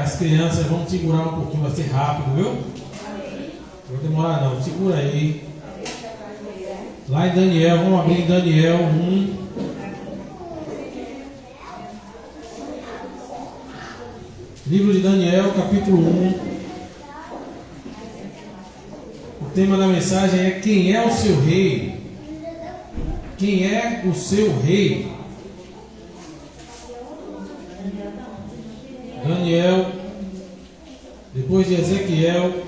As crianças vão segurar um pouquinho, vai ser rápido, viu? Não vai demorar não, segura aí. Lá em Daniel, vamos abrir em Daniel 1. Livro de Daniel, capítulo 1. O tema da mensagem é: quem é o seu rei? Quem é o seu rei? Daniel, depois de Ezequiel.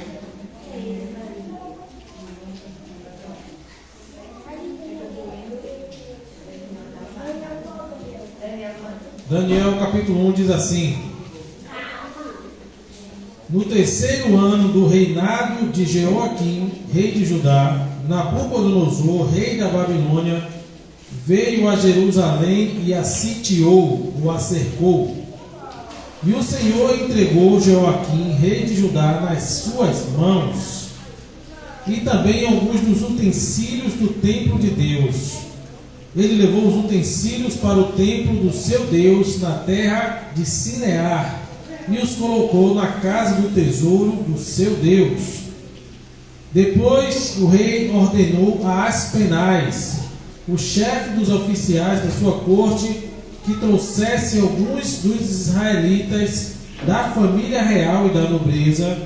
Daniel capítulo 1 diz assim: no terceiro ano do reinado de Jeoaquim, rei de Judá, Nabucodonosor, rei da Babilônia, veio a Jerusalém e a sitiou, ou a cercou. E o Senhor entregou Jeoaquim, rei de Judá, nas suas mãos, e também alguns dos utensílios do templo de Deus. Ele levou os utensílios para o templo do seu Deus na terra de Sinear e os colocou na casa do tesouro do seu Deus. Depois o rei ordenou a Aspenaz, o chefe dos oficiais da sua corte, que trouxesse alguns dos israelitas da família real e da nobreza,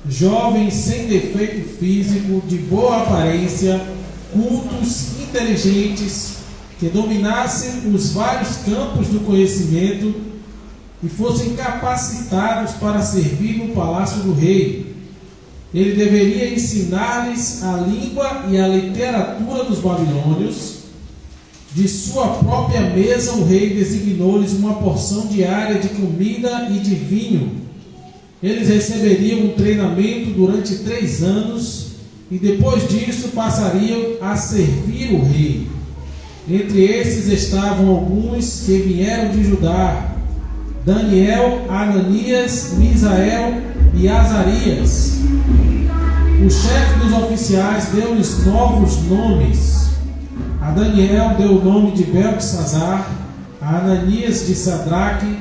jovens sem defeito físico, de boa aparência, cultos, inteligentes, que dominassem os vários campos do conhecimento e fossem capacitados para servir no palácio do rei. Ele deveria ensinar-lhes a língua e a literatura dos babilônios. De sua própria mesa o rei designou-lhes uma porção diária de comida e de vinho. Eles receberiam um treinamento durante 3 anos e depois disso passariam a servir o rei. Entre esses estavam alguns que vieram de Judá: Daniel, Ananias, Misael e Azarias. O chefe dos oficiais deu-lhes novos nomes. A Daniel deu o nome de Beltesazar, a Ananias de Sadraque,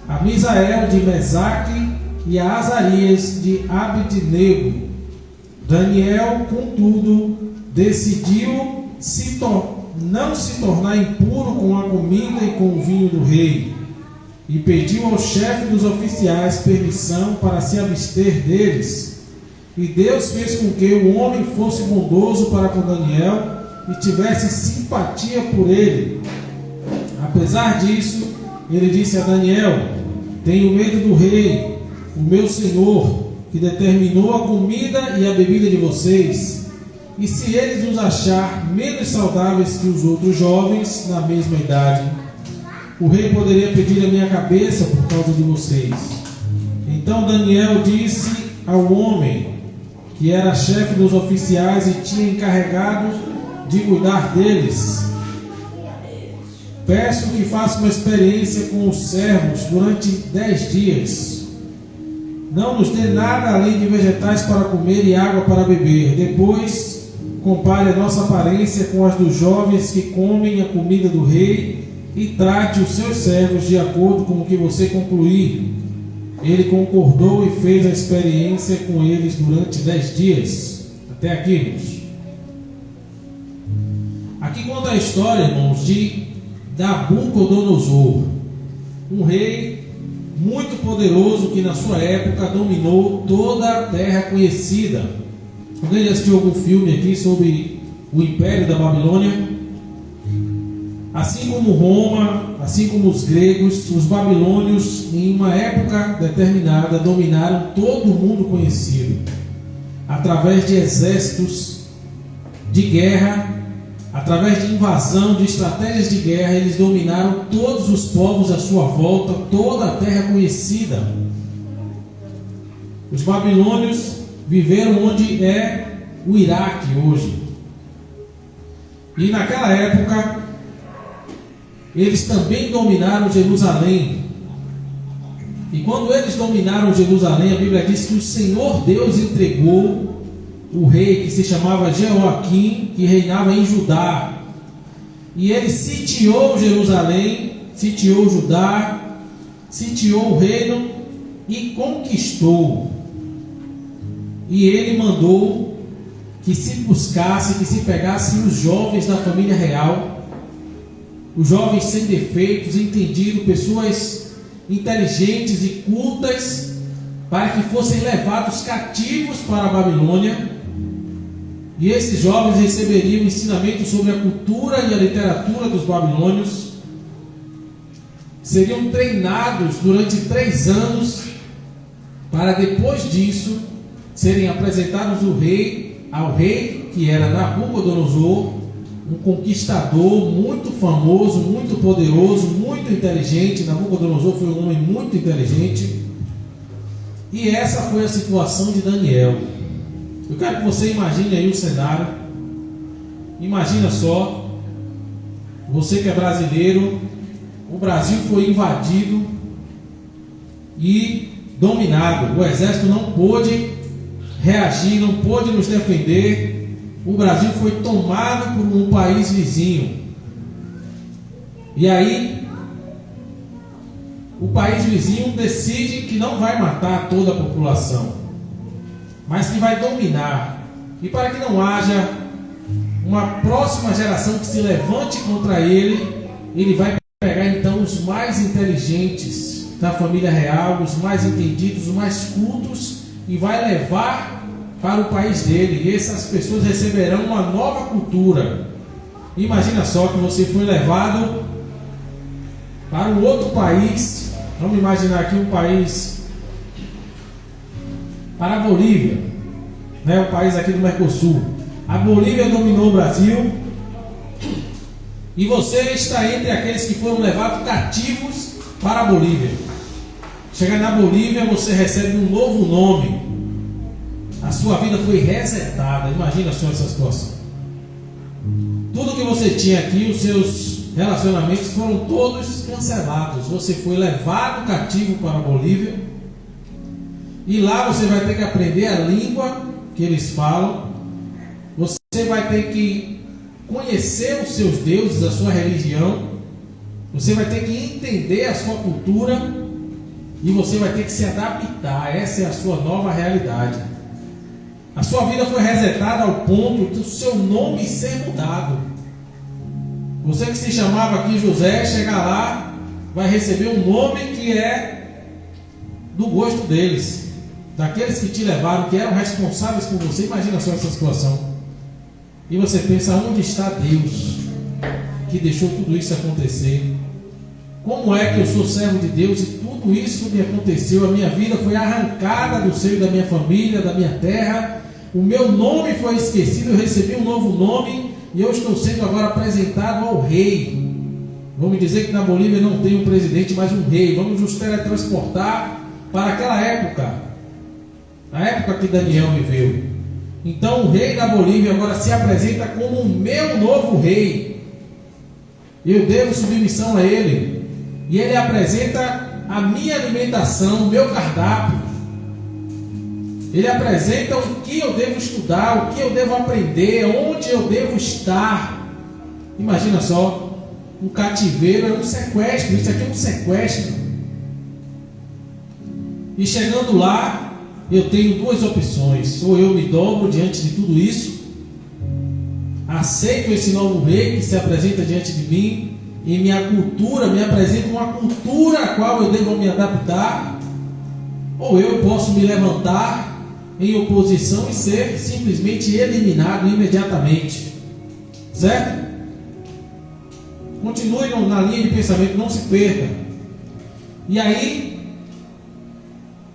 a Misael de Mesaque e a Azarias de Abednego. Daniel, contudo, decidiu não se tornar impuro com a comida e com o vinho do rei, e pediu ao chefe dos oficiais permissão para se abster deles. E Deus fez com que o homem fosse bondoso para com Daniel e tivesse simpatia por ele. Apesar disso, ele disse a Daniel: tenho medo do rei, o meu senhor, que determinou a comida e a bebida de vocês. E se ele os achar menos saudáveis que os outros jovens na mesma idade, o rei poderia pedir a minha cabeça por causa de vocês. Então Daniel disse ao homem, que era chefe dos oficiais e tinha encarregado de cuidar deles: peço que faça uma experiência com os servos durante 10 dias. Não nos dê nada além de vegetais para comer e água para beber. Depois compare a nossa aparência com as dos jovens que comem a comida do rei e trate os seus servos de acordo com o que você concluir. Ele concordou e fez a experiência com eles durante 10 dias. Até aqui, irmãos. Aqui conta a história, irmãos, de Nabucodonosor, um rei muito poderoso que na sua época dominou toda a terra conhecida. Alguém já assistiu algum filme aqui sobre o Império da Babilônia? Assim como Roma, assim como os gregos, os babilônios, em uma época determinada, dominaram todo o mundo conhecido. Através de exércitos de guerra, através de invasão, de estratégias de guerra, eles dominaram todos os povos à sua volta, toda a terra conhecida. Os babilônios viveram onde é o Iraque hoje. E naquela época, eles também dominaram Jerusalém. E quando eles dominaram Jerusalém, a Bíblia diz que o Senhor Deus entregou o rei que se chamava Jeoaquim, que reinava em Judá. E ele sitiou Jerusalém, sitiou Judá, sitiou o reino e conquistou. E ele mandou que se buscasse, que se pegasse os jovens da família real, os jovens sem defeitos, entendidos, pessoas inteligentes e cultas, para que fossem levados cativos para a Babilônia. E esses jovens receberiam ensinamento sobre a cultura e a literatura dos babilônios, seriam treinados durante 3 anos, para depois disso serem apresentados ao rei que era Nabucodonosor, um conquistador muito famoso, muito poderoso, muito inteligente. Nabucodonosor foi um homem muito inteligente. E essa foi a situação de Daniel. Eu quero que você imagine aí o cenário. Imagina só, você que é brasileiro, o Brasil foi invadido e dominado. O exército não pôde reagir, não pôde nos defender. O Brasil foi tomado por um país vizinho. E aí, o país vizinho decide que não vai matar toda a população, mas que vai dominar. E para que não haja uma próxima geração que se levante contra ele, ele vai pegar então os mais inteligentes da família real, os mais entendidos, os mais cultos, e vai levar para o país dele. E essas pessoas receberão uma nova cultura. Imagina só que você foi levado para um outro país. Vamos imaginar aqui um país, para a Bolívia, né? O país aqui do Mercosul. A Bolívia dominou o Brasil, e você está entre aqueles que foram levados cativos para a Bolívia. Chega na Bolívia, você recebe um novo nome. A sua vida foi resetada. Imagina só essa situação. Tudo que você tinha aqui, os seus relacionamentos foram todos cancelados. Você foi levado cativo para a Bolívia, e lá você vai ter que aprender a língua que eles falam. Você vai ter que conhecer os seus deuses, a sua religião. Você vai ter que entender a sua cultura, e você vai ter que se adaptar. Essa é a sua nova realidade. A sua vida foi resetada ao ponto do seu nome ser mudado. Você que se chamava aqui José, chegar lá, vai receber um nome que é do gosto deles, daqueles que te levaram, que eram responsáveis por você. Imagina só essa situação. E você pensa, onde está Deus que deixou tudo isso acontecer? Como é que eu sou servo de Deus e tudo isso me aconteceu? A minha vida foi arrancada do seio da minha família, da minha terra. O meu nome foi esquecido, eu recebi um novo nome, e eu estou sendo agora apresentado ao rei. Vamos dizer que na Bolívia não tem um presidente, mas um rei. Vamos nos teletransportar para aquela época, a época que Daniel viveu. Então o rei da Bolívia agora se apresenta como o meu novo rei. Eu devo submissão a ele, e ele apresenta a minha alimentação, o meu cardápio. Ele apresenta o que eu devo estudar, o que eu devo aprender, onde eu devo estar. Imagina só, um cativeiro é um sequestro. Isso aqui é um sequestro. E chegando lá, eu tenho 2 opções. Ou eu me dobro diante de tudo isso, aceito esse novo rei que se apresenta diante de mim, e minha cultura me apresenta uma cultura a qual eu devo me adaptar, ou eu posso me levantar em oposição e ser simplesmente eliminado imediatamente. Certo? Continue na linha de pensamento, não se perca. E aí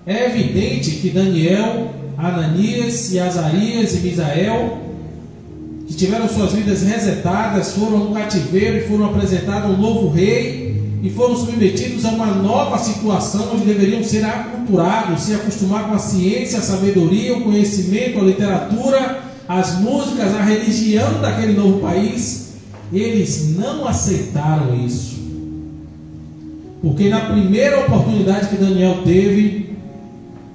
é evidente que Daniel, Ananias e Azarias e Misael, que tiveram suas vidas resetadas, foram no cativeiro e foram apresentados a um novo rei, e foram submetidos a uma nova situação, onde deveriam ser aculturados, se acostumar com a ciência, a sabedoria, o conhecimento, a literatura, as músicas, a religião daquele novo país. Eles não aceitaram isso, porque na primeira oportunidade que Daniel teve,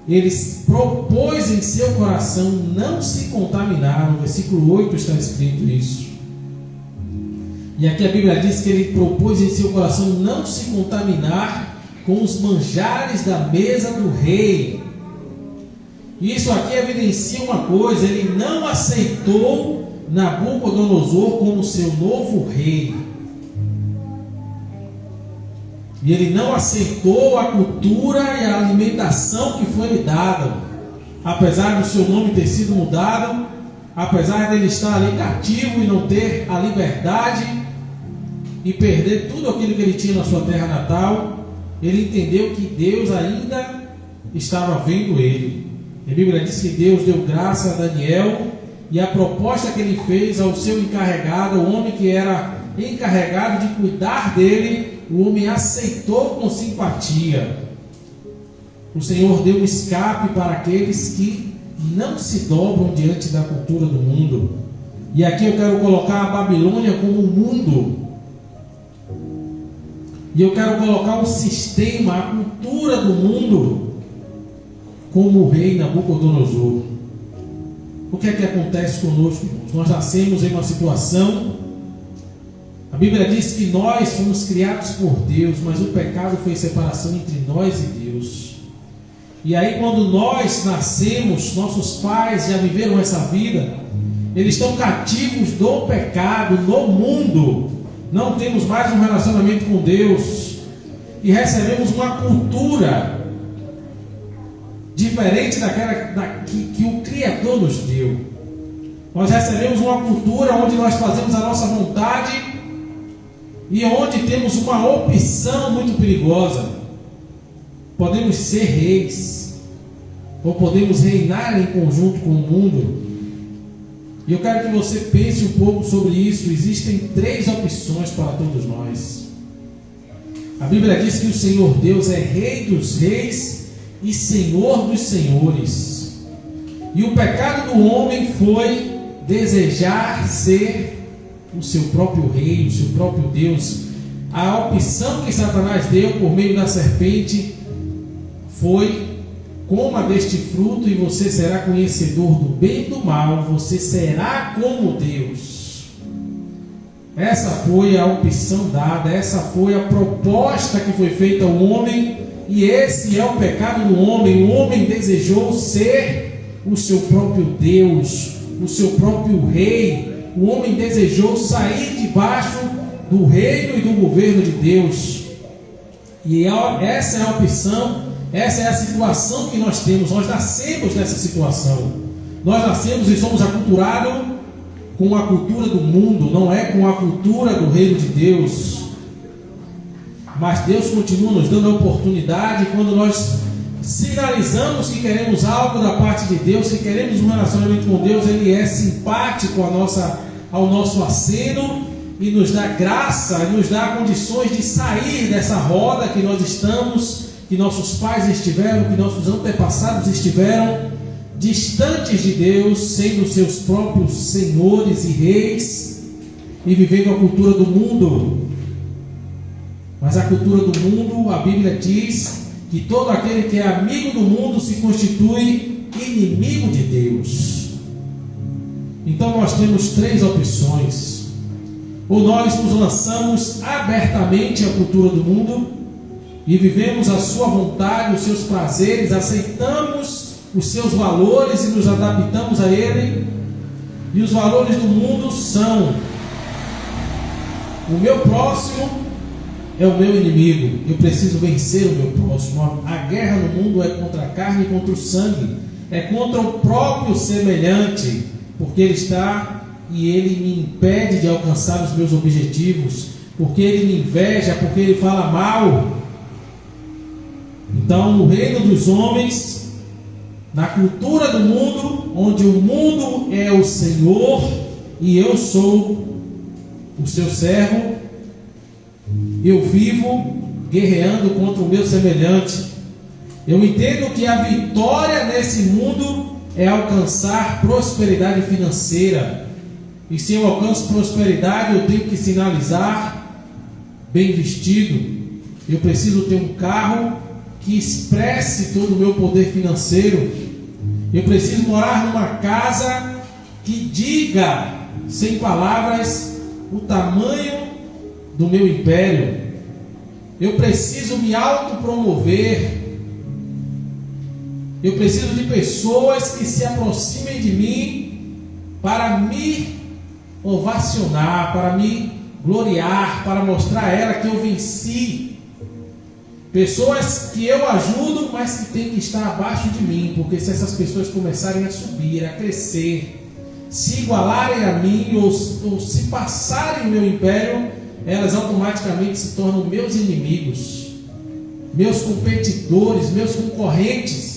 eles propôs em seu coração não se contaminar. No versículo 8 está escrito isso. E aqui a Bíblia diz que ele propôs em seu coração não se contaminar com os manjares da mesa do rei. Isso aqui evidencia uma coisa: ele não aceitou Nabucodonosor como seu novo rei. E ele não aceitou a cultura e a alimentação que foi lhe dada. Apesar do seu nome ter sido mudado, apesar dele estar ali cativo e não ter a liberdade e perder tudo aquilo que ele tinha na sua terra natal, ele entendeu que Deus ainda estava vendo ele. A Bíblia diz que Deus deu graça a Daniel, e a proposta que ele fez ao seu encarregado, o homem que era encarregado de cuidar dele, o homem aceitou com simpatia. O Senhor deu um escape para aqueles que não se dobram diante da cultura do mundo. E aqui eu quero colocar a Babilônia como um mundo. E eu quero colocar o sistema, a cultura do mundo, como o rei Nabucodonosor. O que é que acontece conosco, irmãos? Nós nascemos em uma situação. A Bíblia diz que nós fomos criados por Deus, mas o pecado fez separação entre nós e Deus. E aí, quando nós nascemos, nossos pais já viveram essa vida, eles estão cativos do pecado no mundo. Não temos mais um relacionamento com Deus e recebemos uma cultura diferente daquela que o Criador nos deu. Nós recebemos uma cultura onde nós fazemos a nossa vontade e onde temos uma opção muito perigosa. Podemos ser reis ou podemos reinar em conjunto com o mundo. E eu quero que você pense um pouco sobre isso. Existem 3 opções para todos nós. A Bíblia diz que o Senhor Deus é Rei dos reis e Senhor dos senhores. E o pecado do homem foi desejar ser o seu próprio rei, o seu próprio Deus. A opção que Satanás deu por meio da serpente foi: coma deste fruto e você será conhecedor do bem e do mal, você será como Deus. Essa foi a opção dada, essa foi a proposta que foi feita ao homem, e esse é o pecado do homem. O homem desejou ser o seu próprio Deus, o seu próprio rei. O homem desejou sair debaixo do reino e do governo de Deus. E essa é a opção. Essa é a situação que nós temos. Nós nascemos nessa situação. Nós nascemos e somos aculturados com a cultura do mundo, não é com a cultura do reino de Deus. Mas Deus continua nos dando a oportunidade. Quando nós sinalizamos que queremos algo da parte de Deus, que queremos um relacionamento com Deus, Ele é simpático ao nosso aceno e nos dá graça, nos dá condições de sair dessa roda que nós estamos, que nossos pais estiveram, que nossos antepassados estiveram, distantes de Deus, sendo seus próprios senhores e reis, e vivendo a cultura do mundo. Mas a cultura do mundo, a Bíblia diz que todo aquele que é amigo do mundo se constitui inimigo de Deus. Então nós temos 3 opções: ou nós nos lançamos abertamente à cultura do mundo e vivemos a sua vontade, os seus prazeres, aceitamos os seus valores e nos adaptamos a ele. E os valores do mundo são: o meu próximo é o meu inimigo, eu preciso vencer o meu próximo. A guerra no mundo é contra a carne e contra o sangue, é contra o próprio semelhante, porque ele está e ele me impede de alcançar os meus objetivos, porque ele me inveja, porque ele fala mal. Então, no reino dos homens, na cultura do mundo, onde o mundo é o Senhor e eu sou o seu servo, eu vivo guerreando contra o meu semelhante. Eu entendo que a vitória nesse mundo é alcançar prosperidade financeira. E se eu alcanço prosperidade, eu tenho que sinalizar bem vestido. Eu preciso ter um carro que expresse todo o meu poder financeiro. Eu preciso morar numa casa que diga, sem palavras, o tamanho do meu império. Eu preciso me autopromover. Eu preciso de pessoas que se aproximem de mim para me ovacionar, para me gloriar, para mostrar a ela que eu venci. Pessoas que eu ajudo, mas que tem que estar abaixo de mim, porque se essas pessoas começarem a subir, a crescer, se igualarem a mim ou se passarem o meu império, elas automaticamente se tornam meus inimigos, meus competidores, meus concorrentes.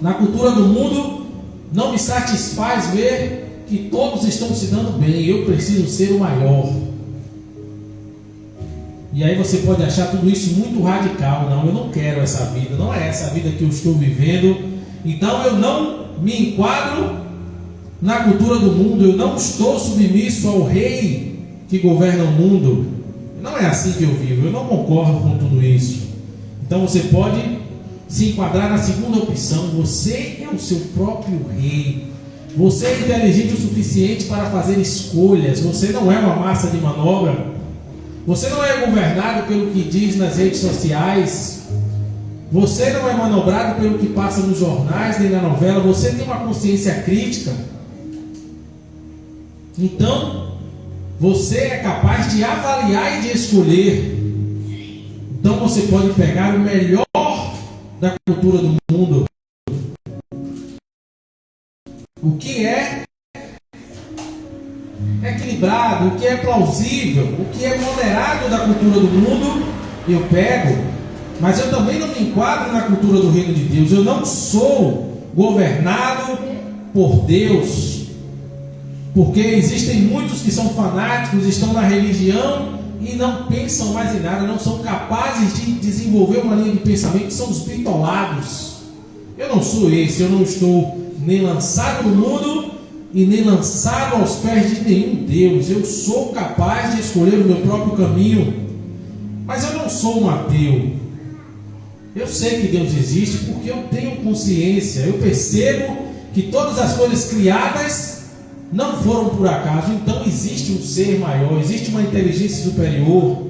Na cultura do mundo, não me satisfaz ver que todos estão se dando bem. Eu preciso ser o maior. E aí você pode achar tudo isso muito radical. Não, eu não quero essa vida. Não é essa a vida que eu estou vivendo. Então eu não me enquadro na cultura do mundo. Eu não estou submisso ao rei que governa o mundo. Não é assim que eu vivo. Eu não concordo com tudo isso. Então você pode se enquadrar na segunda opção. Você é o seu próprio rei. Você é inteligente o suficiente para fazer escolhas. Você não é uma massa de manobra. Você não é governado pelo que diz nas redes sociais. Você não é manobrado pelo que passa nos jornais nem na novela. Você tem uma consciência crítica. Então você é capaz de avaliar e de escolher. Então você pode pegar o melhor da cultura do mundo, o que é equilibrado, o que é plausível, o que é moderado da cultura do mundo, eu pego. Mas eu também não me enquadro na cultura do reino de Deus. Eu não sou governado por Deus, porque existem muitos que são fanáticos, estão na religião e não pensam mais em nada, não são capazes de desenvolver uma linha de pensamento, são os bitolados. Eu não sou esse. Eu não estou nem lançado no mundo e nem lançado aos pés de nenhum Deus. Eu sou capaz de escolher o meu próprio caminho, mas eu não sou um ateu. Eu sei que Deus existe porque eu tenho consciência. Eu percebo que todas as coisas criadas não foram por acaso. Então existe um ser maior, existe uma inteligência superior.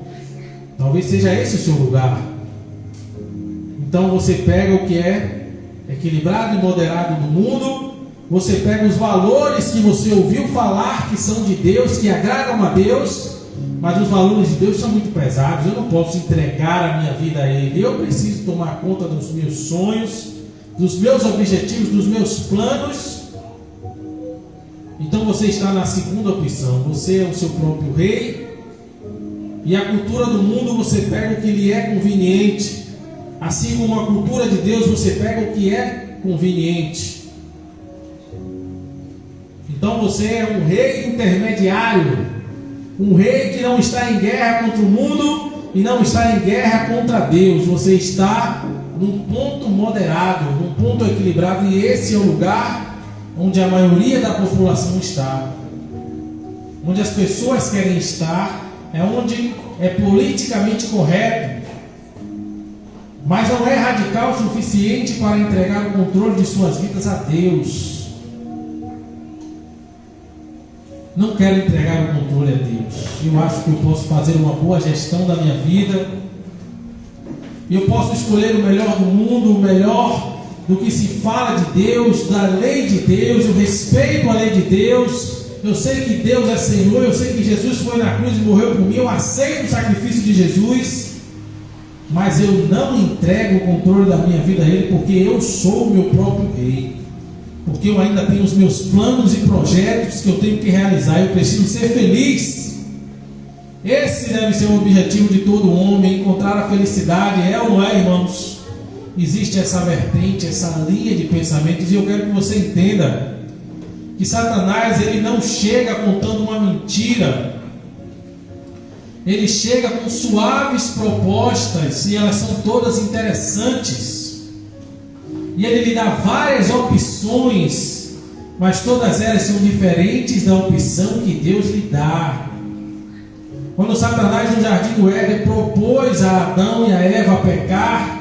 Talvez seja esse o seu lugar. Então você pega o que é equilibrado e moderado do mundo. Você pega os valores que você ouviu falar que são de Deus, que agradam a Deus, mas os valores de Deus são muito pesados. Eu não posso entregar a minha vida a Ele. Eu preciso tomar conta dos meus sonhos, dos meus objetivos, dos meus planos. Então você está na segunda opção. Você é o seu próprio rei. E a cultura do mundo você pega o que lhe é conveniente. Assim como a cultura de Deus você pega o que é conveniente. Então você é um rei intermediário. Um rei que não está em guerra contra o mundo e não está em guerra contra Deus. Você está num ponto moderado, num ponto equilibrado. E esse é o lugar onde a maioria da população está, onde as pessoas querem estar, é onde é politicamente correto, mas não é radical o suficiente para entregar o controle de suas vidas a Deus. Não quero entregar o controle a Deus. Eu acho que eu posso fazer uma boa gestão da minha vida, eu posso escolher o melhor do mundo, o melhor do que se fala de Deus, da lei de Deus. Eu respeito a lei de Deus. Eu sei que Deus é Senhor. Eu sei que Jesus foi na cruz e morreu por mim. Eu aceito o sacrifício de Jesus. Mas eu não entrego o controle da minha vida a Ele, porque eu sou o meu próprio rei. Porque eu ainda tenho os meus planos e projetos que eu tenho que realizar. Eu preciso ser feliz. Esse deve ser o objetivo de todo homem, encontrar a felicidade. É ou não é, irmãos? Existe essa vertente, essa linha de pensamentos, e eu quero que você entenda que Satanás, ele não chega contando uma mentira. Ele chega com suaves propostas, e elas são todas interessantes, e ele lhe dá várias opções, mas todas elas são diferentes da opção que Deus lhe dá. Quando Satanás no jardim do Éden propôs a Adão e a Eva pecar,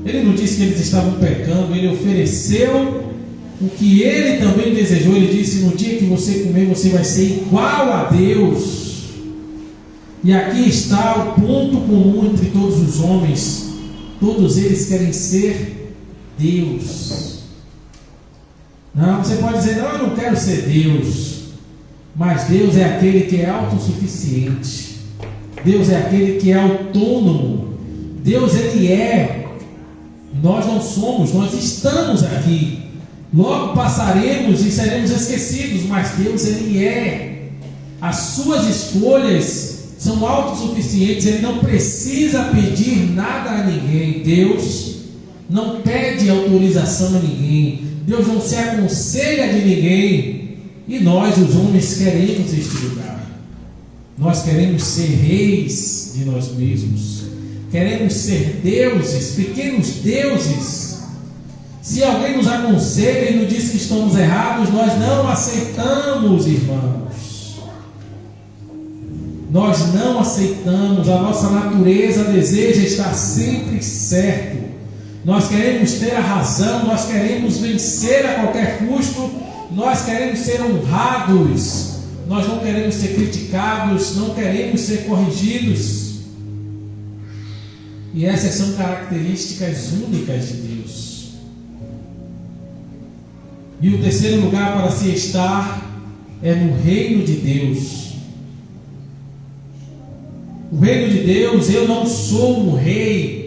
ele não disse que eles estavam pecando. Ele ofereceu o que ele também desejou. Ele disse: no dia que você comer, você vai ser igual a Deus. E aqui está o ponto comum entre todos os homens: todos eles querem ser Deus. Não, você pode dizer, não, eu não quero ser Deus. Mas Deus é aquele que é autossuficiente. Deus é aquele que é autônomo. Deus, Ele é. Nós não somos, nós estamos aqui. Logo passaremos e seremos esquecidos, mas Deus, Ele é. As suas escolhas são autossuficientes. Ele não precisa pedir nada a ninguém. Deus não pede autorização a ninguém. Deus não se aconselha de ninguém. E nós, os homens, queremos este lugar. Nós queremos ser reis de nós mesmos. Queremos ser deuses, pequenos deuses. Se alguém nos aconselha e nos diz que estamos errados, nós não aceitamos, irmãos. Nós não aceitamos. A nossa natureza deseja estar sempre certo. Nós queremos ter a razão, nós queremos vencer a qualquer custo, nós queremos ser honrados, nós não queremos ser criticados, não queremos ser corrigidos. E essas são características únicas de Deus. E o terceiro lugar para se estar é no reino de Deus. O reino de Deus, eu não sou um rei.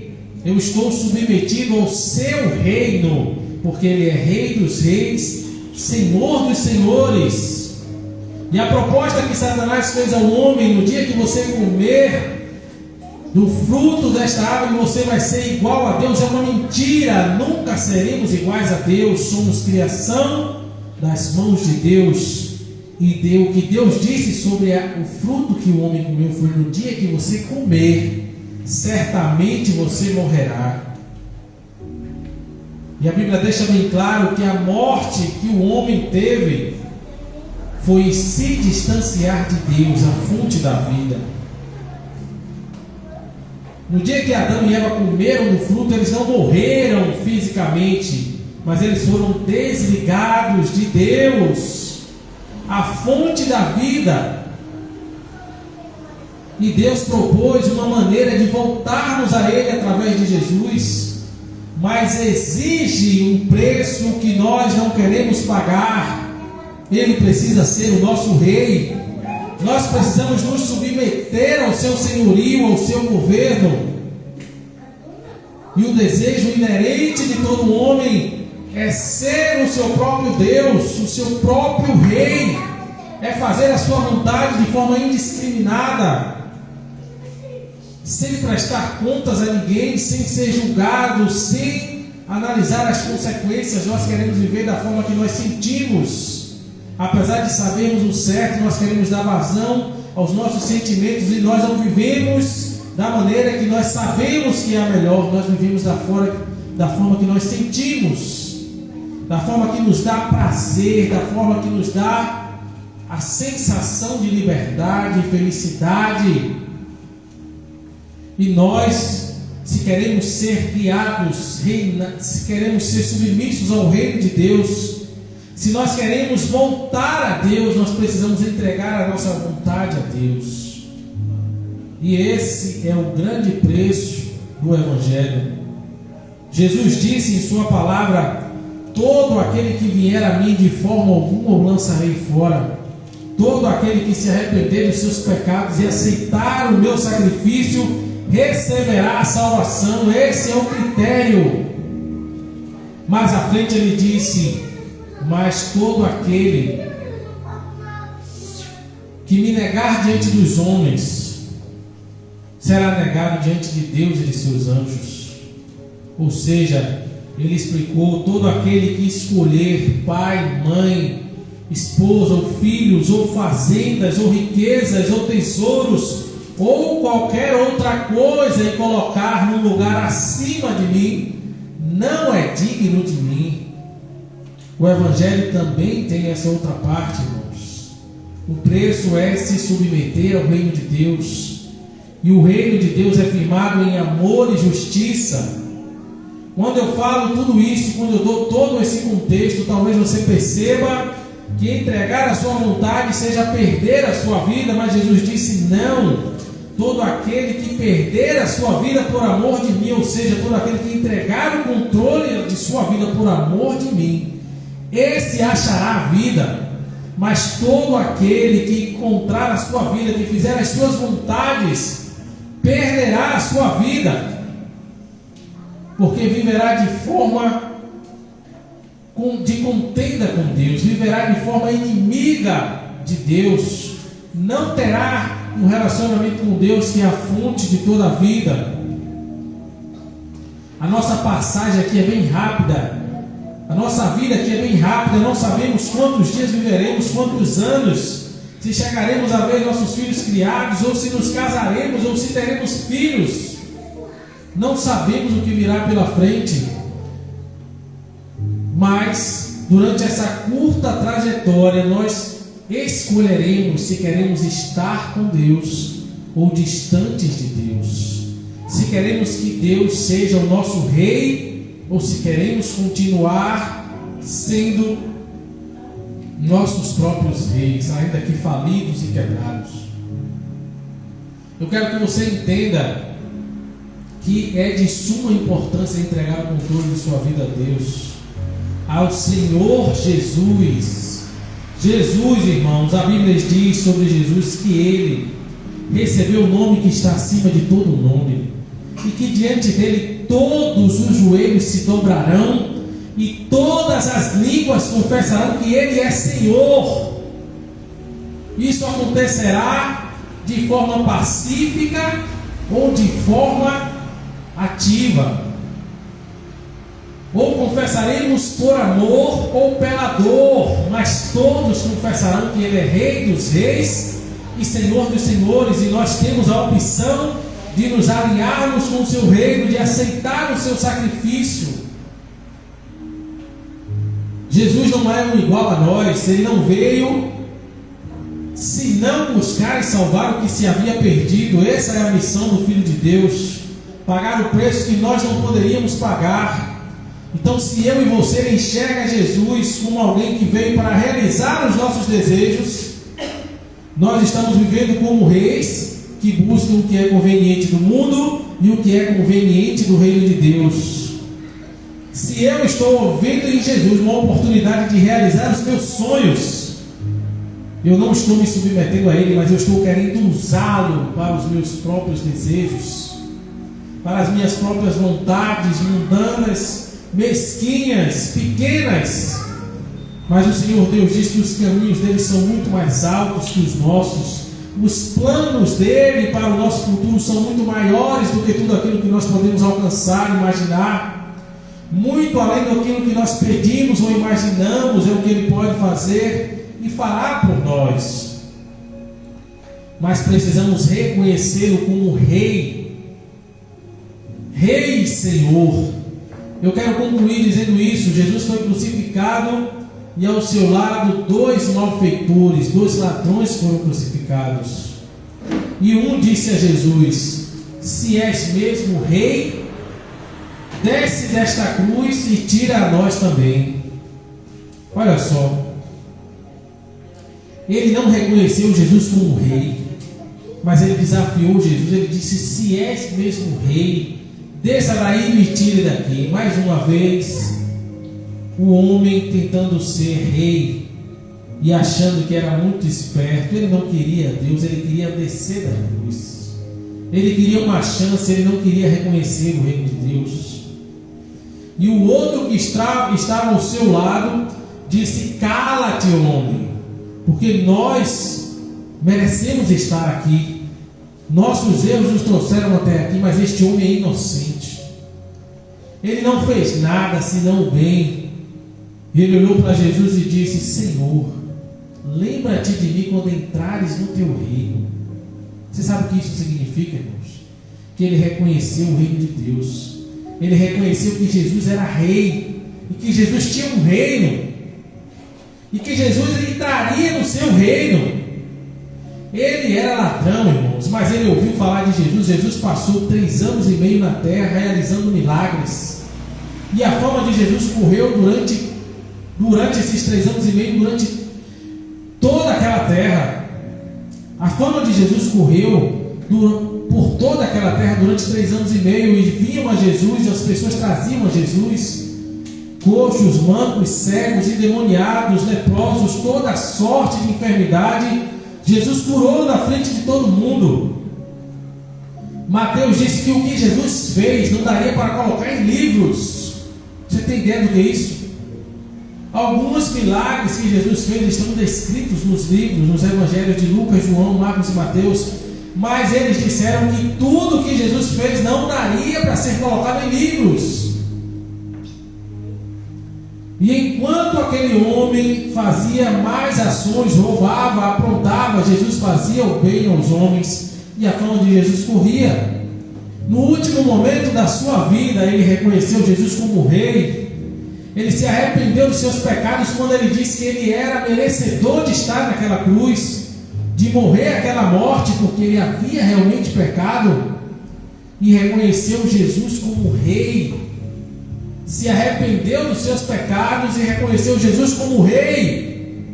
Eu estou submetido ao seu reino, porque Ele é Rei dos reis, Senhor dos senhores. E a proposta que Satanás fez ao homem: no dia que você comer do fruto desta árvore, você vai ser igual a Deus, é uma mentira. Nunca seremos iguais a Deus. Somos criação das mãos de Deus. E o que Deus disse sobre o fruto que o homem comeu foi: no dia que você comer, certamente você morrerá. E a Bíblia deixa bem claro que a morte que o homem teve foi se distanciar de Deus, a fonte da vida. No dia que Adão e Eva comeram do fruto, eles não morreram fisicamente, mas eles foram desligados de Deus, a fonte da vida. E Deus propôs uma maneira de voltarmos a Ele através de Jesus, mas exige um preço que nós não queremos pagar. Ele precisa ser o nosso rei. Nós precisamos nos submeter ao seu senhorio, ao seu governo. E o desejo inerente de todo homem é ser o seu próprio Deus, o seu próprio rei, é fazer a sua vontade de forma indiscriminada, sem prestar contas a ninguém, sem ser julgado, sem analisar as consequências. Nós queremos viver da forma que nós sentimos. Apesar de sabermos o certo, nós queremos dar vazão aos nossos sentimentos e nós não vivemos da maneira que nós sabemos que é a melhor. Nós vivemos da forma que nós sentimos, da forma que nos dá prazer, da forma que nos dá a sensação de liberdade e felicidade. E nós, se queremos ser guiados, se queremos ser submissos ao reino de Deus, se nós queremos voltar a Deus, nós precisamos entregar a nossa vontade a Deus. E esse é o grande preço do Evangelho. Jesus disse em sua palavra: todo aquele que vier a mim, de forma alguma o lançarei fora. Todo aquele que se arrepender dos seus pecados e aceitar o meu sacrifício receberá a salvação. Esse é o critério. Mais à frente ele disse: mas todo aquele que me negar diante dos homens será negado diante de Deus e de seus anjos. Ou seja, ele explicou: todo aquele que escolher pai, mãe, esposa, ou filhos, ou fazendas, ou riquezas, ou tesouros, ou qualquer outra coisa, e colocar num lugar acima de mim, não é digno de mim. O Evangelho também tem essa outra parte, irmãos. O preço é se submeter ao reino de Deus. E o reino de Deus é firmado em amor e justiça. Quando eu falo tudo isso, quando eu dou todo esse contexto, talvez você perceba que entregar a sua vontade seja perder a sua vida, mas Jesus disse: não, todo aquele que perder a sua vida por amor de mim, ou seja, todo aquele que entregar o controle de sua vida por amor de mim, esse achará a vida. Mas todo aquele que encontrar a sua vida, que fizer as suas vontades, perderá a sua vida, porque viverá de forma de contenda com Deus, viverá de forma inimiga de Deus, não terá um relacionamento com Deus, que é a fonte de toda a vida. A nossa passagem aqui é bem rápida, a nossa vida aqui é bem rápida, não sabemos quantos dias viveremos, quantos anos, se chegaremos a ver nossos filhos criados, ou se nos casaremos, ou se teremos filhos. Não sabemos o que virá pela frente, mas durante essa curta trajetória nós escolheremos se queremos estar com Deus ou distantes de Deus, se queremos que Deus seja o nosso rei ou se queremos continuar sendo nossos próprios reis, ainda que falidos e quebrados. Eu quero que você entenda que é de suma importância entregar o controle de sua vida a Deus, ao Senhor Jesus. Jesus, irmãos, a Bíblia diz sobre Jesus que Ele recebeu o nome que está acima de todo nome, e que diante dele todos os joelhos se dobrarão e todas as línguas confessarão que Ele é Senhor. Isso acontecerá de forma pacífica ou de forma ativa. Ou confessaremos por amor ou pela dor, mas todos confessarão que Ele é Rei dos reis e Senhor dos senhores, e nós temos a opção de nos alinharmos com o seu reino, de aceitar o seu sacrifício. Jesus não é um igual a nós, Ele não veio senão buscar e salvar o que se havia perdido. Essa é a missão do Filho de Deus, pagar o preço que nós não poderíamos pagar. Então, se eu e você enxerga Jesus como alguém que veio para realizar os nossos desejos, nós estamos vivendo como reis que buscam o que é conveniente do mundo e o que é conveniente do reino de Deus. Se eu estou vendo em Jesus uma oportunidade de realizar os meus sonhos, eu não estou me submetendo a Ele, mas eu estou querendo usá-lo para os meus próprios desejos, para as minhas próprias vontades mundanas, mesquinhas, pequenas. Mas o Senhor Deus diz que os caminhos dele são muito mais altos que os nossos. Os planos dele para o nosso futuro são muito maiores do que tudo aquilo que nós podemos alcançar, imaginar. Muito além daquilo que nós pedimos ou imaginamos é o que ele pode fazer e fará por nós. Mas precisamos reconhecê-lo como Rei, Rei e Senhor. Eu quero concluir dizendo isso. Jesus foi crucificado e ao seu lado 2 malfeitores, 2 ladrões foram crucificados. E um disse a Jesus: se és mesmo rei, desce desta cruz e tira a nós também. Olha só, ele não reconheceu Jesus como rei, mas ele desafiou Jesus. Ele disse: se és mesmo rei, desça daí e me tire daqui. Mais uma vez, o homem tentando ser rei e achando que era muito esperto. Ele não queria Deus, ele queria descer da cruz. Ele queria uma chance, ele não queria reconhecer o reino de Deus. E o outro que estava ao seu lado disse: cala-te, homem, porque nós merecemos estar aqui. Nossos erros nos trouxeram até aqui, mas este homem é inocente. Ele não fez nada senão o bem. Ele olhou para Jesus e disse: Senhor, lembra-te de mim quando entrares no teu reino. Você sabe o que isso significa, irmãos? Que ele reconheceu o reino de Deus. Ele reconheceu que Jesus era rei, e que Jesus tinha um reino, e que Jesus entraria no seu reino. Ele era ladrão, irmãos, mas ele ouviu falar de Jesus. Jesus passou 3 anos e meio na terra realizando milagres, e a fama de Jesus correu durante esses 3 anos e meio, durante toda aquela terra. A fama de Jesus correu por toda aquela terra durante 3 anos e meio, e vinham a Jesus, e as pessoas traziam a Jesus coxos, mancos, cegos, endemoniados, leprosos, toda sorte de enfermidade. Jesus curou na frente de todo mundo. Mateus disse que o que Jesus fez não daria para colocar em livros. Você tem ideia do que é isso? Alguns milagres que Jesus fez estão descritos nos livros, nos evangelhos de Lucas, João, Marcos e Mateus, mas eles disseram que tudo que Jesus fez não daria para ser colocado em livros. E enquanto aquele homem fazia mais ações, roubava, aprontava, Jesus fazia o bem aos homens e a fama de Jesus corria. No último momento da sua vida, ele reconheceu Jesus como rei. Ele se arrependeu dos seus pecados quando ele disse que ele era merecedor de estar naquela cruz, de morrer aquela morte, porque ele havia realmente pecado, e reconheceu Jesus como rei. Se arrependeu dos seus pecados e reconheceu Jesus como rei.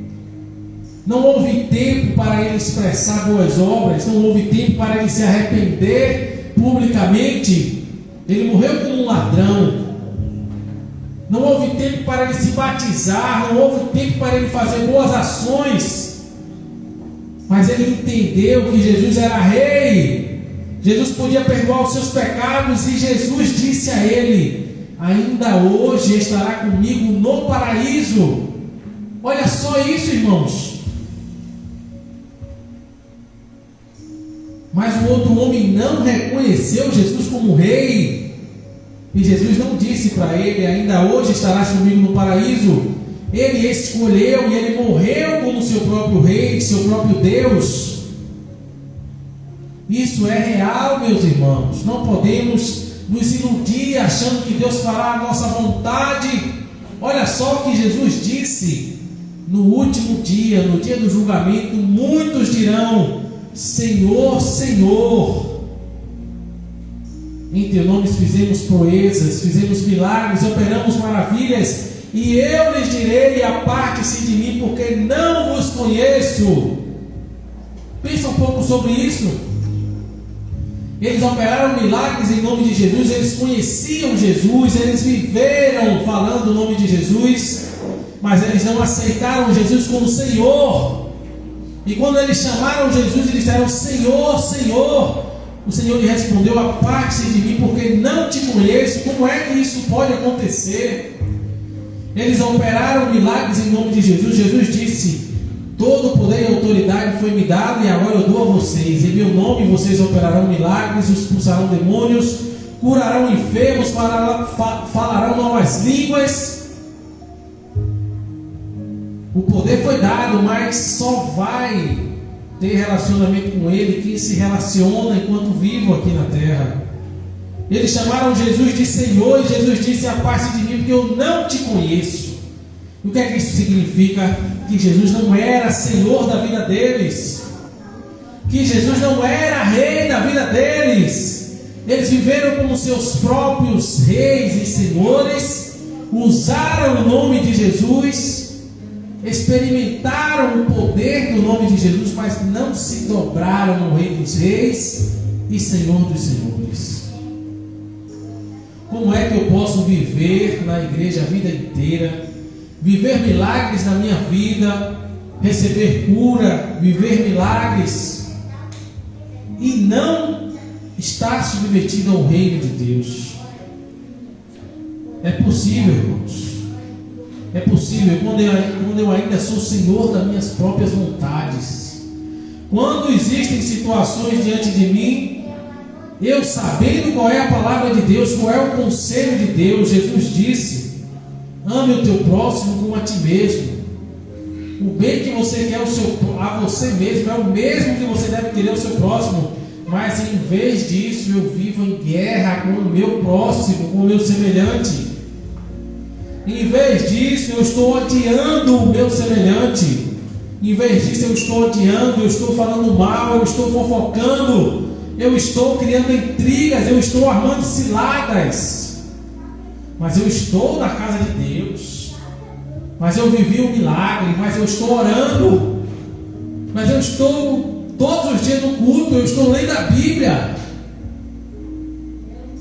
Não houve tempo para ele expressar boas obras, não houve tempo para ele se arrepender publicamente. Ele morreu como um ladrão. Não houve tempo para ele se batizar, não houve tempo para ele fazer boas ações. Mas ele entendeu que Jesus era rei. Jesus podia perdoar os seus pecados, e Jesus disse a ele: ainda hoje estará comigo no paraíso. Olha só isso, irmãos. Mas o outro homem não reconheceu Jesus como rei. E Jesus não disse para ele: ainda hoje estarás comigo no paraíso. Ele escolheu e ele morreu como seu próprio rei, seu próprio Deus. Isso é real, meus irmãos. Não podemos nos iludir achando que Deus fará a nossa vontade. Olha só o que Jesus disse: no último dia, no dia do julgamento, muitos dirão: Senhor, Senhor, em teu nome fizemos proezas, fizemos milagres, operamos maravilhas, e eu lhes direi: aparte-se de mim, porque não vos conheço. Pensa um pouco sobre isso. Eles operaram milagres em nome de Jesus, eles conheciam Jesus, eles viveram falando o nome de Jesus, mas eles não aceitaram Jesus como Senhor. E quando eles chamaram Jesus e disseram: Senhor, Senhor, o Senhor lhe respondeu: aparte-se de mim, porque não te conheço. Como é que isso pode acontecer? Eles operaram milagres em nome de Jesus. Jesus disse: todo poder e autoridade foi me dado, e agora eu dou a vocês. Em meu nome vocês operarão milagres, expulsarão demônios, curarão enfermos, falarão novas línguas. O poder foi dado, mas só vai ter relacionamento com Ele quem se relaciona enquanto vivo aqui na terra. Eles chamaram Jesus de Senhor, e Jesus disse: aparte de mim, porque eu não te conheço. E o que é que isso significa? Que Jesus não era Senhor da vida deles, que Jesus não era rei da vida deles. Eles viveram como seus próprios reis e senhores, usaram o nome de Jesus, experimentaram o poder do nome de Jesus, mas não se dobraram no Rei dos Reis e Senhor dos Senhores. Como é que eu posso viver na igreja a vida inteira, viver milagres na minha vida, receber cura, viver milagres, e não estar submetido ao reino de Deus? É possível, irmãos. É possível quando eu ainda sou senhor das minhas próprias vontades. Quando existem situações diante de mim, eu sabendo qual é a palavra de Deus, qual é o conselho de Deus. Jesus disse: ame o teu próximo como a ti mesmo. O bem que você quer a você mesmo é o mesmo que você deve querer ao seu próximo. Mas em vez disso, eu vivo em guerra com o meu próximo, com o meu semelhante. Em vez disso, eu estou odiando o meu semelhante. Em vez disso, eu estou odiando, eu estou falando mal, eu estou fofocando, eu estou criando intrigas, eu estou armando ciladas. Mas eu estou na casa de Deus, mas eu vivi um milagre, mas eu estou orando, mas eu estou Todos os dias no culto eu estou lendo a Bíblia.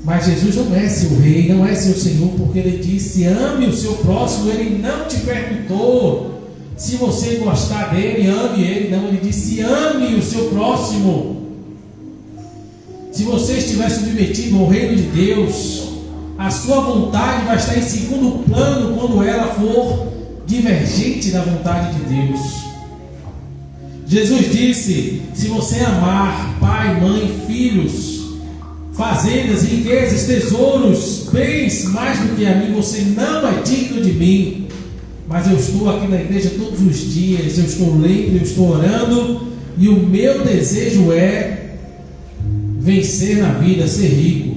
Mas Jesus não é seu rei, não é seu Senhor, porque Ele disse: ame o seu próximo. Ele não te perguntou se você gostar dele, ame ele. Não, Ele disse: ame o seu próximo. Se você estiver submetido ao reino de Deus, a sua vontade vai estar em segundo plano quando ela for divergente da vontade de Deus. Jesus disse: se você amar pai, mãe, filhos, fazendas, riquezas, tesouros, bens mais do que a mim, você não é digno de mim. Mas eu estou aqui na igreja todos os dias, eu estou lendo, eu estou orando, e o meu desejo é vencer na vida, ser rico.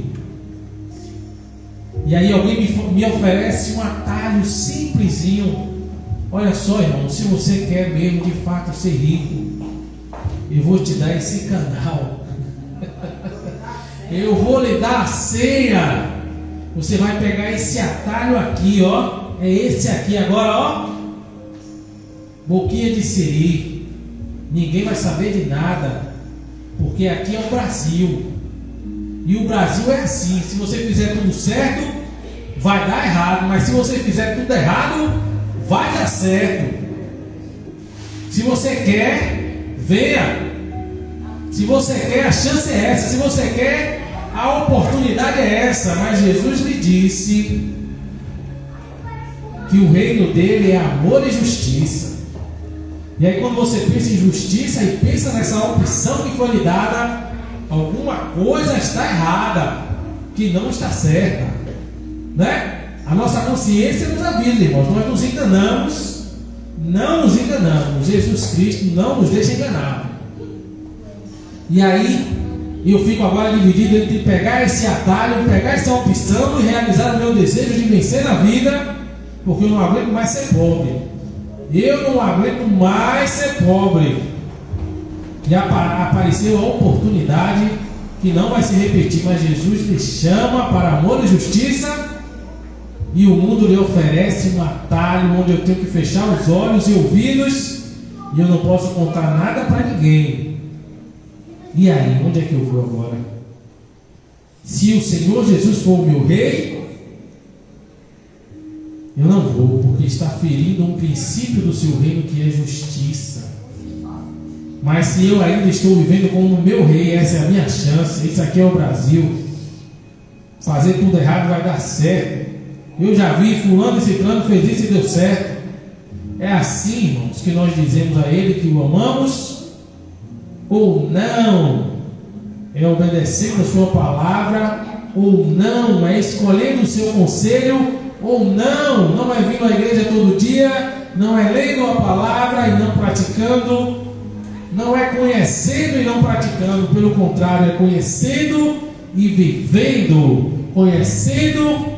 E aí alguém me oferece um atalho simplesinho. Olha só, irmão, se você quer mesmo de fato ser rico, eu vou te dar esse canal. Eu vou lhe dar a senha. Você vai pegar esse atalho aqui, ó. É esse aqui agora, ó. Boquinha de siri. Ninguém vai saber de nada, porque aqui é o Brasil. E o Brasil é assim: se você fizer tudo certo, vai dar errado. Mas se você fizer tudo errado, vai dar certo. Se você quer, venha. Se você quer, a chance é essa. Se você quer, a oportunidade é essa. Mas Jesus lhe disse que o reino dele é amor e justiça. E aí quando você pensa em justiça e pensa nessa opção que foi lhe dada, alguma coisa está errada, que não está certa, né? A nossa consciência nos avisa, irmãos. Nós nos enganamos. Não nos enganamos. Jesus Cristo não nos deixa enganar. E aí eu fico agora dividido entre pegar esse atalho, pegar essa opção e realizar o meu desejo de vencer na vida, porque eu não aguento mais ser pobre. Eu não aguento mais ser pobre. E apareceu a oportunidade que não vai se repetir, mas Jesus lhe chama para amor e justiça, e o mundo lhe oferece um atalho onde eu tenho que fechar os olhos e ouvidos, e eu não posso contar nada para ninguém. E aí, onde é que eu vou agora? Se o Senhor Jesus for o meu rei, eu não vou, porque está ferindo um princípio do seu reino, que é justiça. Mas se eu ainda estou vivendo como o meu rei, essa é a minha chance, isso aqui é o Brasil. Fazer tudo errado vai dar certo. Eu já vi fulano e ciclano fez isso e deu certo. É assim, irmãos, que nós dizemos a Ele que o amamos ou não? É obedecendo a sua palavra ou não? É escolhendo o seu conselho ou não? Não é vindo à igreja todo dia, não é lendo a palavra e não praticando, não é conhecendo e não praticando, pelo contrário, é conhecendo e vivendo, conhecendo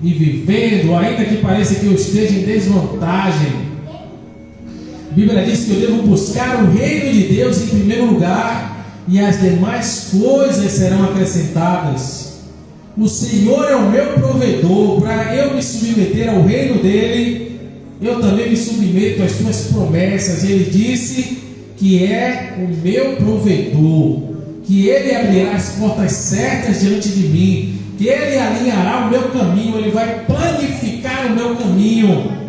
e vivendo, ainda que pareça que eu esteja em desvantagem. A Bíblia diz que eu devo buscar o reino de Deus em primeiro lugar, e as demais coisas serão acrescentadas. O Senhor é o meu provedor. Para eu me submeter ao reino dele, eu também me submeto às suas promessas. Ele disse que é o meu provedor, que ele abrirá as portas certas diante de mim, que ele alinhará o meu caminho, ele vai planificar o meu caminho.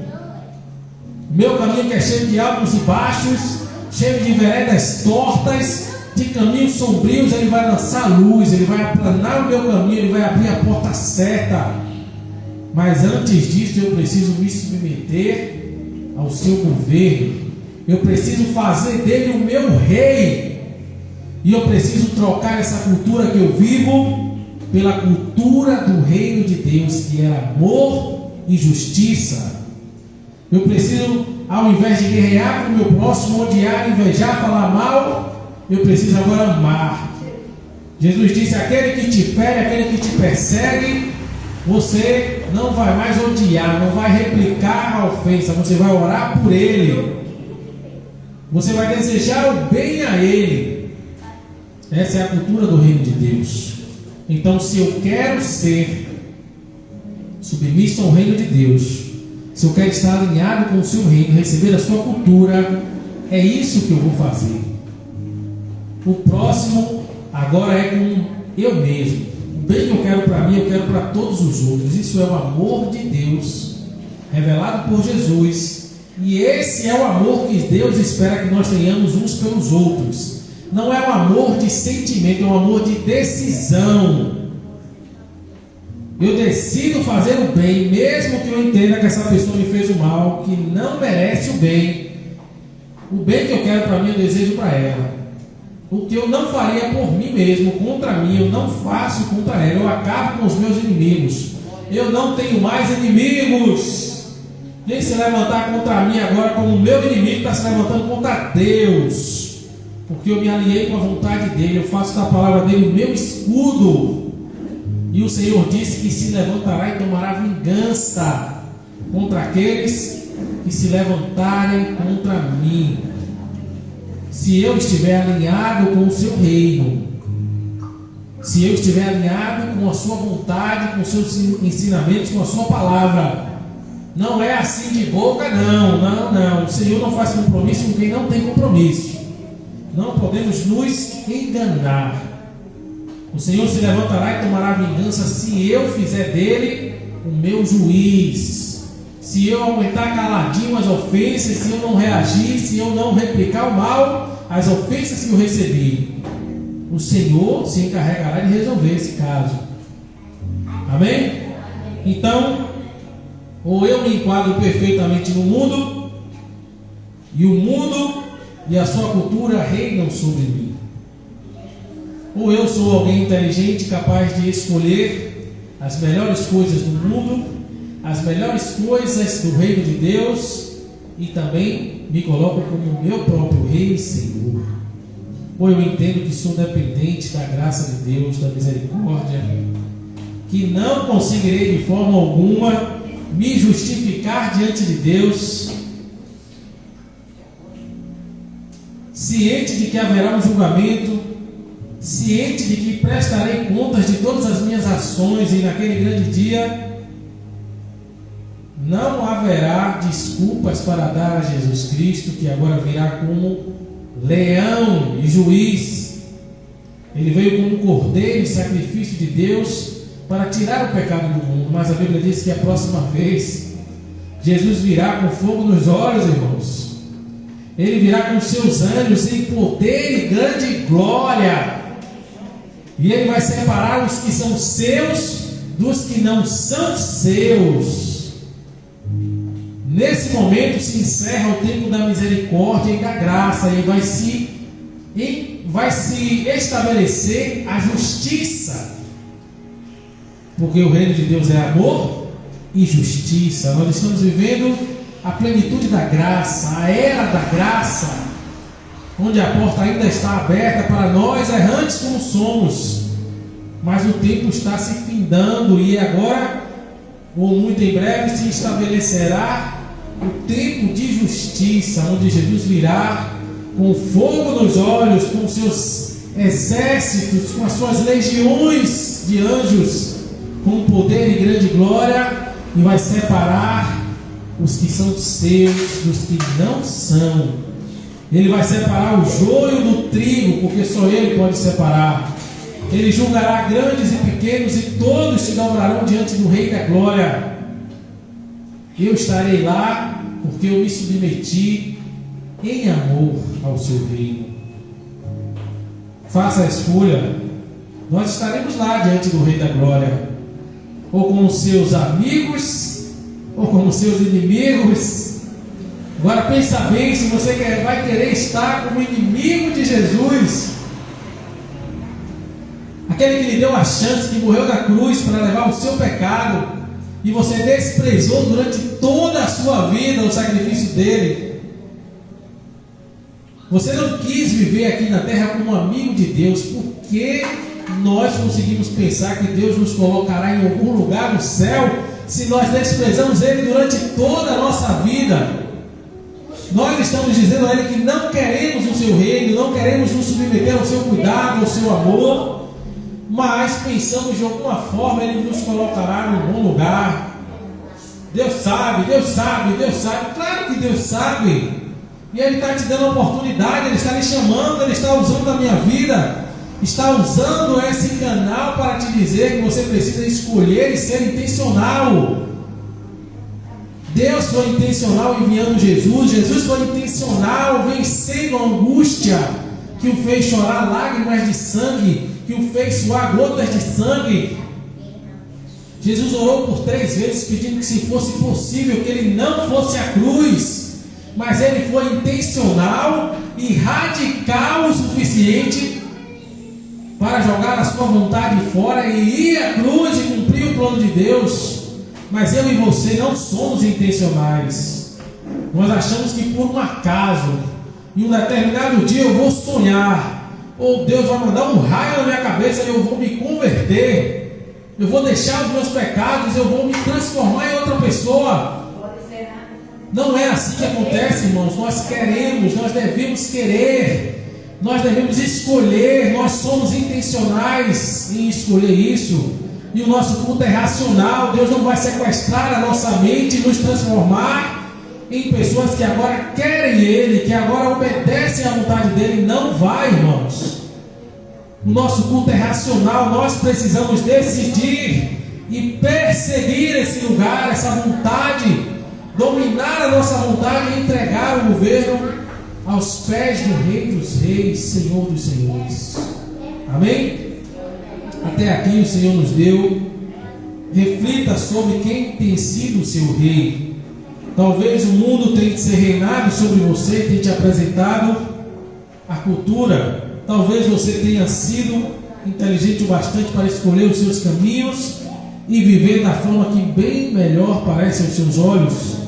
Meu caminho que é cheio de altos e baixos, cheio de veredas tortas, de caminhos sombrios, ele vai lançar luz, ele vai aplanar o meu caminho, ele vai abrir a porta certa. Mas antes disso eu preciso me submeter ao seu governo. Eu preciso fazer dele o meu rei. E eu preciso trocar essa cultura que eu vivo pela cultura do reino de Deus, que é amor e justiça. Eu preciso, ao invés de guerrear com o meu próximo, odiar, invejar, falar mal, eu preciso agora amar. Jesus disse: aquele que te fere, aquele que te persegue, você não vai mais odiar, não vai replicar a ofensa, você vai orar por ele, você vai desejar o bem a ele. Essa é a cultura do reino de Deus. Então, se eu quero ser submisso ao reino de Deus, se eu quero estar alinhado com o seu reino, receber a sua cultura, é isso que eu vou fazer. O próximo agora é com eu mesmo. O bem que eu quero para mim, eu quero para todos os outros. Isso é o amor de Deus, revelado por Jesus. E esse é o amor que Deus espera que nós tenhamos uns pelos outros. Não é um amor de sentimento, é um amor de decisão. Eu decido fazer o bem, mesmo que eu entenda que essa pessoa me fez o mal, que não merece o bem. O bem que eu quero para mim, eu desejo para ela. O que eu não faria por mim mesmo, contra mim, eu não faço contra ela. Eu acabo com os meus inimigos. Eu não tenho mais inimigos. Quem se levantar contra mim agora como meu inimigo está se levantando contra Deus. Porque eu me alinhei com a vontade dele. Eu faço da palavra dele o meu escudo. E o Senhor disse que se levantará e tomará vingança contra aqueles que se levantarem contra mim. Se eu estiver alinhado com o seu reino, se eu estiver alinhado com a sua vontade, com os seus ensinamentos, com a sua palavra, não é assim de boca, não. O Senhor não faz compromisso com quem não tem compromisso. Não podemos nos enganar. O Senhor se levantará e tomará vingança se eu fizer dele o meu juiz. Se eu aumentar caladinho as ofensas, se eu não reagir, se eu não replicar o mal, as ofensas que eu recebi, o Senhor se encarregará de resolver esse caso. Amém? Então, ou eu me enquadro perfeitamente no mundo, e o mundo e a sua cultura reinam sobre mim. Ou eu sou alguém inteligente, capaz de escolher as melhores coisas do mundo, as melhores coisas do reino de Deus, e também me coloco como meu próprio rei e Senhor. Ou eu entendo que sou dependente da graça de Deus, da misericórdia, que não conseguirei de forma alguma me justificar diante de Deus, ciente de que haverá um julgamento, ciente de que prestarei contas de todas as minhas ações, e naquele grande dia não haverá desculpas para dar a Jesus Cristo, que agora virá como leão e juiz. Ele veio como cordeiro e sacrifício de Deus para tirar o pecado do mundo. Mas a Bíblia diz que a próxima vez Jesus virá com fogo nos olhos, irmãos. Ele virá com seus anjos em poder e grande glória. E ele vai separar os que são seus dos que não são seus. Nesse momento se encerra o tempo da misericórdia e da graça, e vai se estabelecer a justiça, porque o reino de Deus é amor e justiça. Nós estamos vivendo a plenitude da graça, a era da graça, onde a porta ainda está aberta para nós errantes como somos, mas o tempo está se findando, e agora, ou muito em breve, se estabelecerá o tempo de justiça, onde Jesus virá com fogo nos olhos, com seus exércitos, com as suas legiões de anjos, com poder e grande glória, e vai separar os que são seus dos que não são. Ele vai separar o joio do trigo, porque só Ele pode separar. Ele julgará grandes e pequenos, e todos se dobrarão diante do Rei da Glória. Eu estarei lá, porque eu me submeti em amor ao seu reino. Faça a escolha. Nós estaremos lá diante do Rei da Glória, ou como seus amigos, ou como seus inimigos. Agora pensa bem, se você vai querer estar como inimigo de Jesus, aquele que lhe deu a chance, que morreu na cruz para levar o seu pecado, e você desprezou durante toda a sua vida o sacrifício dele. Você não quis viver aqui na terra como amigo de Deus. Porque nós conseguimos pensar que Deus nos colocará em algum lugar no céu se nós desprezamos Ele durante toda a nossa vida? Nós estamos dizendo a Ele que não queremos o seu reino, não queremos nos submeter ao seu cuidado, ao seu amor, mas pensamos de alguma forma Ele nos colocará num bom lugar. Deus sabe, Deus sabe, Deus sabe. Claro que Deus sabe. E Ele está te dando a oportunidade, Ele está lhe chamando, Ele está usando a minha vida, está usando esse canal para te dizer que você precisa escolher e ser intencional. Deus foi intencional enviando Jesus, Jesus foi intencional vencendo a angústia que o fez chorar lágrimas de sangue, que o fez suar gotas de sangue. Jesus orou por 3 vezes pedindo que, se fosse possível, que Ele não fosse à cruz, mas Ele foi intencional e radical o suficiente para jogar a sua vontade fora e ir à cruz e cumprir o plano de Deus. Mas eu e você não somos intencionais. Nós achamos que por um acaso, em um determinado dia eu vou sonhar, ou Deus vai mandar um raio na minha cabeça e eu vou me converter, eu vou deixar os meus pecados, eu vou me transformar em outra pessoa. Não é assim que acontece, irmãos. Nós queremos, nós devemos querer, nós devemos escolher, nós somos intencionais em escolher isso. E o nosso culto é racional. Deus não vai sequestrar a nossa mente e nos transformar em pessoas que agora querem Ele, que agora obedecem à vontade dEle. Não vai, irmãos. O nosso culto é racional. Nós precisamos decidir e perseguir esse lugar, essa vontade, dominar a nossa vontade e entregar o governo aos pés do Rei dos Reis, Senhor dos Senhores. Amém? Até aqui o Senhor nos deu. Reflita sobre quem tem sido o seu rei. Talvez o mundo tenha se reinado sobre você, tenha te apresentado a cultura. Talvez você tenha sido inteligente o bastante para escolher os seus caminhos e viver da forma que bem melhor parece aos seus olhos.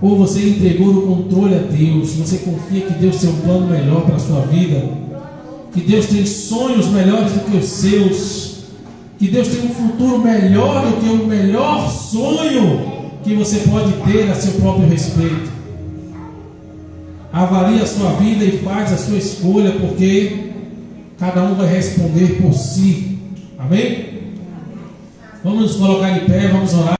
Ou você entregou o controle a Deus. Você confia que Deus tem um plano melhor para a sua vida, que Deus tem sonhos melhores do que os seus, que Deus tem um futuro melhor do que o melhor sonho que você pode ter a seu próprio respeito. Avalie a sua vida e faz a sua escolha, porque cada um vai responder por si. Amém? Vamos nos colocar de pé, vamos orar.